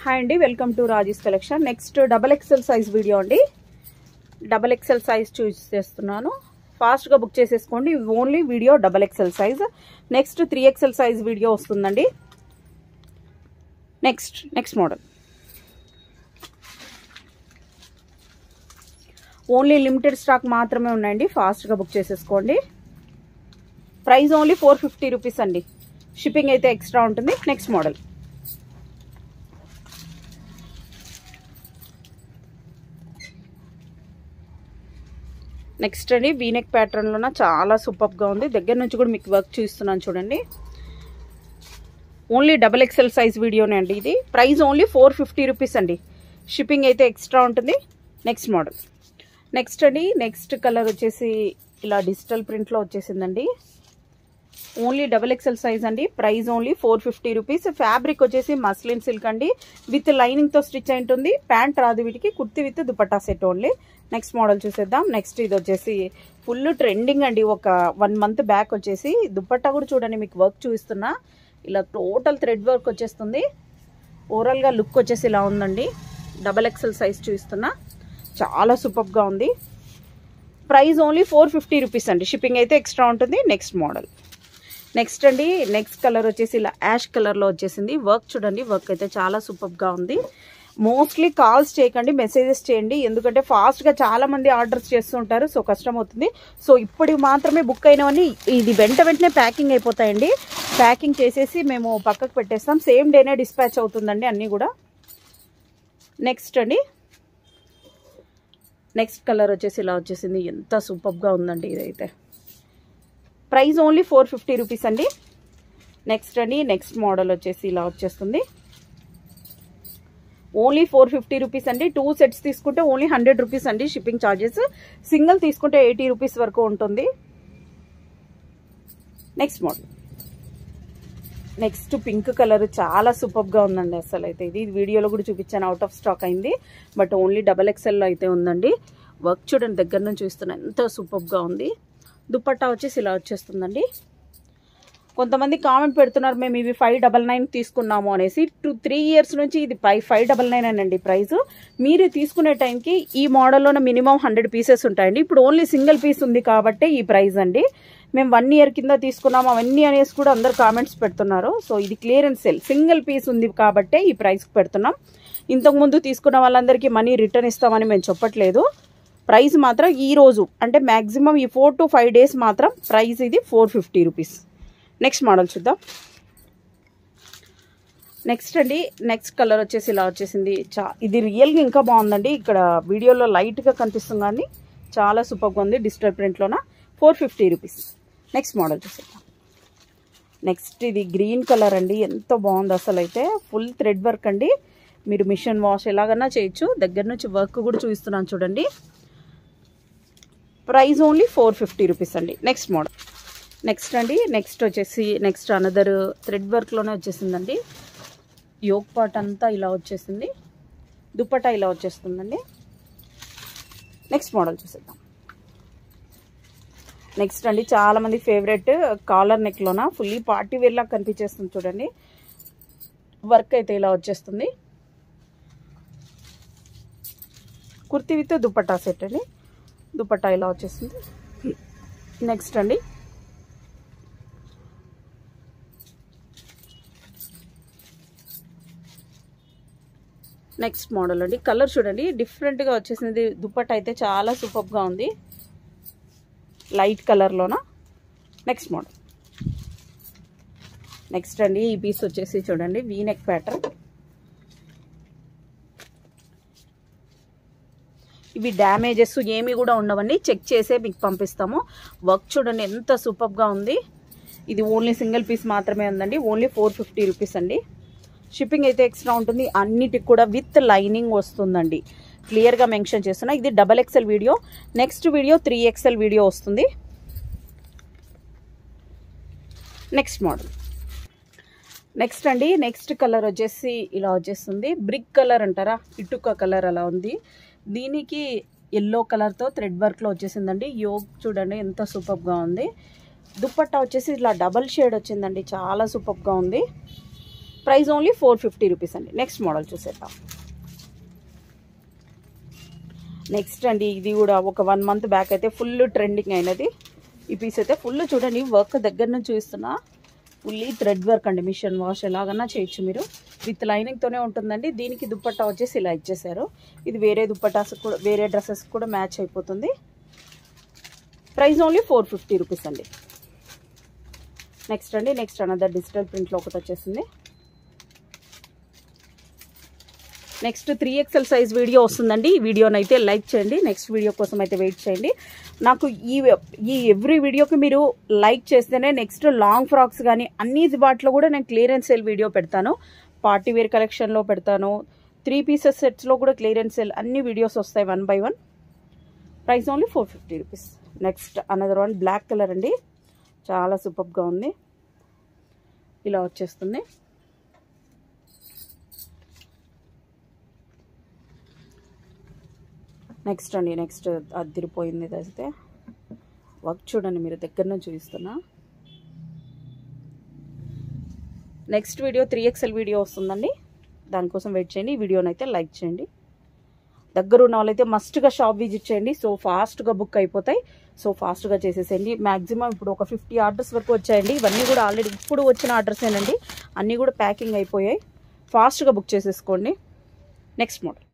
Hi అండి, welcome to Raji's collection. Next double XL size video అండి. Double XL size చూస్ చేస్తున్నాను. ఫాస్ట్గా బుక్ చేసేసుకోండి. Only video double XL size. Next 3XL size video వస్తుందండి. Next model only limited stock మాత్రమే ఉన్నాయండి. ఫాస్ట్గా బుక్ చేసేసుకోండి. ప్రైస్ ఓన్లీ 450 రూపీస్ అండి. షిప్పింగ్ అయితే ఎక్స్ట్రా ఉంటుంది. నెక్స్ట్ మోడల్ నెక్స్ట్ అండి, వీనెక్ ప్యాటర్న్లోన చాలా సూపర్గా ఉంది. దగ్గర నుంచి కూడా మీకు వర్క్ చూస్తున్నాను చూడండి. ఓన్లీ డబల్ ఎక్సెల్ సైజ్ వీడియోనే అండి ఇది. ప్రైస్ ఓన్లీ 450 రూపీస్ అండి. షిప్పింగ్ అయితే ఎక్స్ట్రా ఉంటుంది. నెక్స్ట్ మోడల్ నెక్స్ట్ అండి, నెక్స్ట్ కలర్ వచ్చేసి ఇలా డిజిటల్ ప్రింట్లో వచ్చేసిందండి. ఓన్లీ డబల్ ఎక్సెల్ సైజ్ అండి. Price only 450 rupees. ఫ్యాబ్రిక్ వచ్చేసి మస్లిన్ సిల్క్ అండి. విత్ లైనింగ్తో స్టిచ్ అయి ఉంటుంది. ప్యాంట్ రాదు వీటికి. Kurti with dupatta set only. Next model చూసేద్దాం. నెక్స్ట్ ఇది వచ్చేసి ఫుల్ ట్రెండింగ్ అండి. ఒక 1 మంత్ బ్యాక్ వచ్చేసి దుపట్టా కూడా చూడండి, మీకు వర్క్ చూపిస్తున్నా. ఇలా టోటల్ థ్రెడ్ వర్క్ వచ్చేస్తుంది. ఓవరాల్గా లుక్ వచ్చేసి ఇలా ఉందండి. డబల్ ఎక్సెల్ సైజ్ చూపిస్తున్నా. చాలా సూపర్గా ఉంది. ప్రైస్ ఓన్లీ 450 రూపీస్ అండి. షిప్పింగ్ అయితే ఎక్స్ట్రా ఉంటుంది. నెక్స్ట్ మోడల్ నెక్స్ట్ అండి, నెక్స్ట్ కలర్ వచ్చేసి ఇలా యాష్ కలర్లో వచ్చేసింది. వర్క్ చూడండి, వర్క్ అయితే చాలా సూపర్గా ఉంది. మోస్ట్లీ కాల్స్ చేయకండి, మెసేజెస్ చేయండి. ఎందుకంటే ఫాస్ట్గా చాలామంది ఆర్డర్స్ చేస్తుంటారు. సో కష్టం అవుతుంది. సో ఇప్పుడు మాత్రమే బుక్ అయినవన్నీ ఇది వెంటనే ప్యాకింగ్ అయిపోతాయండి. ప్యాకింగ్ చేసేసి మేము పక్కకు పెట్టేస్తాం. సేమ్ డేనే డిస్పాచ్ అవుతుందండి అన్నీ కూడా. నెక్స్ట్ అండి, నెక్స్ట్ కలర్ వచ్చేసి ఇలా వచ్చేసింది. ఎంత సూపర్గా ఉందండి ఇదైతే. ప్రైస్ ఓన్లీ 450 రూపీస్ అండి. నెక్స్ట్ అండి, నెక్స్ట్ మోడల్ వచ్చేసి ఇలా వచ్చేస్తుంది. ఓన్లీ 450 రూపీస్ అండి. 2 సెట్స్ తీసుకుంటే ఓన్లీ 100 రూపీస్ అండి షిప్పింగ్ ఛార్జెస్. సింగిల్ తీసుకుంటే 80 రూపీస్ వరకు ఉంటుంది. Next model next pink colour చాలా సూపర్గా ఉందండి. అసలు అయితే ఇది వీడియోలో కూడా చూపించాను, అవుట్ ఆఫ్ స్టాక్ అయింది. బట్ ఓన్లీ డబల్ ఎక్సెల్లో అయితే ఉందండి. వర్క్ చూడండి, దగ్గర నుంచి చూస్తున్నా ఎంత సూపర్గా ఉంది. దుపట్టా వచ్చేసి ఇలా వచ్చేస్తుందండి. కొంతమంది కామెంట్ పెడుతున్నారు, మేము ఇవి 599 తీసుకున్నాము అనేసి. 3 ఇయర్స్ నుంచి ఇది 599 అండి ప్రైస్. మీరు తీసుకునే టైంకి ఈ మోడల్లోనే మినిమం 100 పీసెస్ ఉంటాయండి. ఇప్పుడు ఓన్లీ సింగిల్ పీస్ ఉంది కాబట్టి ఈ ప్రైస్ అండి. మేము 1 ఇయర్ కింద తీసుకున్నాము అవన్నీ అనేసి కూడా అందరు కామెంట్స్ పెడుతున్నారు. సో ఇది క్లియరెన్స్ సేల్, సింగిల్ పీస్ ఉంది కాబట్టే ఈ ప్రైస్కి పెడుతున్నాం. ఇంతకుముందు తీసుకున్న వాళ్ళందరికీ మనీ రిటర్న్ ఇస్తామని మేము చెప్పట్లేదు. ప్రైస్ మాత్రం ఈ రోజు అంటే మ్యాక్సిమం ఈ 4 to 5 డేస్ మాత్రం ప్రైస్ ఇది 450 రూపీస్. నెక్స్ట్ మోడల్ చూద్దాం. నెక్స్ట్ అండి, నెక్స్ట్ కలర్ వచ్చేసి ఇలా వచ్చేసింది. ఇది రియల్గా ఇంకా బాగుందండి. ఇక్కడ వీడియోలో లైట్గా కనిపిస్తుంది కానీ చాలా సూపర్గా ఉంది. డిజిటల్ ప్రింట్లోన 450 రూపీస్. నెక్స్ట్ మోడల్ చూసేద్దాం. నెక్స్ట్ ఇది గ్రీన్ కలర్ అండి. ఎంత బాగుంది అసలు అయితే. ఫుల్ థ్రెడ్ వర్క్ అండి. మీరు మిషన్ వాష్ ఎలాగన్నా చేయొచ్చు. దగ్గర నుంచి వర్క్ కూడా చూపిస్తున్నాను చూడండి. ప్రైస్ ఓన్లీ 450 రూపీస్ అండి. నెక్స్ట్ మోడల్ నెక్స్ట్ అండి, నెక్స్ట్ వచ్చేసి నెక్స్ట్ అనదర్ థ్రెడ్ వర్క్లోనే వచ్చేసిందండి. యోక్ పార్ట్ అంతా ఇలా వచ్చేసింది. దుపట్టా ఇలా వచ్చేస్తుందండి. నెక్స్ట్ మోడల్ చూసేద్దాం. నెక్స్ట్ అండి, చాలామంది ఫేవరెట్ కాలర్ నెక్లోన ఫుల్లీ పార్టీ వేర్లా కనిపించేస్తుంది చూడండి. వర్క్ అయితే ఇలా వచ్చేస్తుంది. కుర్తి విత్ దుపట్టా సెట్ అండి. దుపట్టా ఇలా వచ్చేస్తుంది. నెక్స్ట్ అండి, నెక్స్ట్ మోడల్ అండి. కలర్ చూడండి, డిఫరెంట్గా వచ్చేసింది. దుపట్టా అయితే చాలా సూపర్గా ఉంది, లైట్ కలర్లోన. నెక్స్ట్ మోడల్ నెక్స్ట్ అండి, ఈ పీస్ వచ్చేసి చూడండి వీనెక్ ప్యాటర్న్. ఇవి డ్యామేజెస్ ఏమి కూడా ఉండవండి. చెక్ చేసే మీకు పంపిస్తాము. వర్క్ చూడండి ఎంత సూపర్గా ఉంది. ఇది ఓన్లీ సింగిల్ పీస్ మాత్రమే ఉందండి. ఓన్లీ 450 రూపీస్ అండి. షిప్పింగ్ అయితే ఎక్స్ట్రా ఉంటుంది. అన్నిటికి కూడా విత్ లైనింగ్ వస్తుందండి. క్లియర్గా మెన్షన్ చేస్తున్నా. ఇది double XL video. Next video 3XL video వస్తుంది. నెక్స్ట్ మోడల్ నెక్స్ట్ అండి, నెక్స్ట్ కలర్ వచ్చేసి ఇలా వచ్చేస్తుంది. బ్రిక్ కలర్ అంటారా, ఇటుక కలర్ అలా ఉంది. దీనికి ఎల్లో కలర్తో థ్రెడ్ వర్క్లో వచ్చేసిందండి. యోగ్ చూడండి ఎంత సూపర్గా ఉంది. దుపట్టా వచ్చేసి ఇలా డబల్ షేడ్ వచ్చిందండి. చాలా సూపర్గా ఉంది. ప్రైస్ ఓన్లీ 450 రూపీస్ అండి. నెక్స్ట్ మోడల్ చూసేద్దాం. నెక్స్ట్ అండి ఇది కూడా ఒక 1 మంత్ బ్యాక్ అయితే ఫుల్ ట్రెండింగ్ అయినది. ఈ పీస్ అయితే ఫుల్ చూడండి వర్క్ దగ్గర నుంచి చూస్తున్నా, ఫుల్లీ థ్రెడ్ వర్క్ అండి. మిషన్ వాష్ ఎలాగన్నా చేయొచ్చు మీరు, విత్ లైనింగ్తోనే ఉంటుందండి. దీనికి దుప్పట్టా వచ్చేసి ఇలా ఇచ్చేసారు. ఇది వేరే దుప్పటాస్ కూడా వేరే డ్రెస్సెస్ కూడా మ్యాచ్ అయిపోతుంది. ప్రైస్ ఓన్లీ 450 రూపీస్ అండి. నెక్స్ట్ అండి నెక్స్ట్ అనదర్ డిజిటల్ ప్రింట్లో ఒకటి వచ్చేసింది. నెక్స్ట్ 3XL సైజ్ వీడియో వస్తుందండి. ఈ వీడియోని అయితే లైక్ చేయండి. నెక్స్ట్ వీడియో కోసం అయితే వెయిట్ చేయండి. నాకు ఈ ఎవ్రీ వీడియోకి మీరు లైక్ చేస్తేనే నెక్స్ట్ లాంగ్ ఫ్రాక్స్ కానీ అన్ని వాటిలో కూడా నేను క్లియరెన్స్ సేల్ వీడియో పెడతాను. పార్టీ వేర్ కలెక్షన్లో పెడతాను. 3 పీసెస్ సెట్స్లో కూడా క్లియరెన్స్ సేల్ అన్ని వీడియోస్ వస్తాయి 1 by 1. Price only 450 rupees. Next another one black colour అండి, చాలా సూపర్గా ఉంది. ఇలా వచ్చేస్తుంది. నెక్స్ట్ అండి నెక్స్ట్ అదిరిపోయింది. అయితే వర్క్ చూడండి మీరు దగ్గర నుంచి చూపిస్తున్నా. నెక్స్ట్ వీడియో 3XL వీడియో వస్తుందండి, దానికోసం వెయిట్ చేయండి. ఈ వీడియోని అయితే లైక్ చేయండి. దగ్గర ఉన్న వాళ్ళైతే మస్ట్గా షాప్ విజిట్ చేయండి. సో ఫాస్ట్గా బుక్ అయిపోతాయి. సో ఫాస్ట్గా చేసేసేయండి. మ్యాక్సిమం ఇప్పుడు ఒక 50 ఆర్డర్స్ వరకు వచ్చాయండి. ఇవన్నీ కూడా ఆల్రెడీ ఇప్పుడు వచ్చిన ఆర్డర్సేనండి. అన్నీ కూడా ప్యాకింగ్ అయిపోయాయి. ఫాస్ట్గా బుక్ చేసేసుకోండి. Next model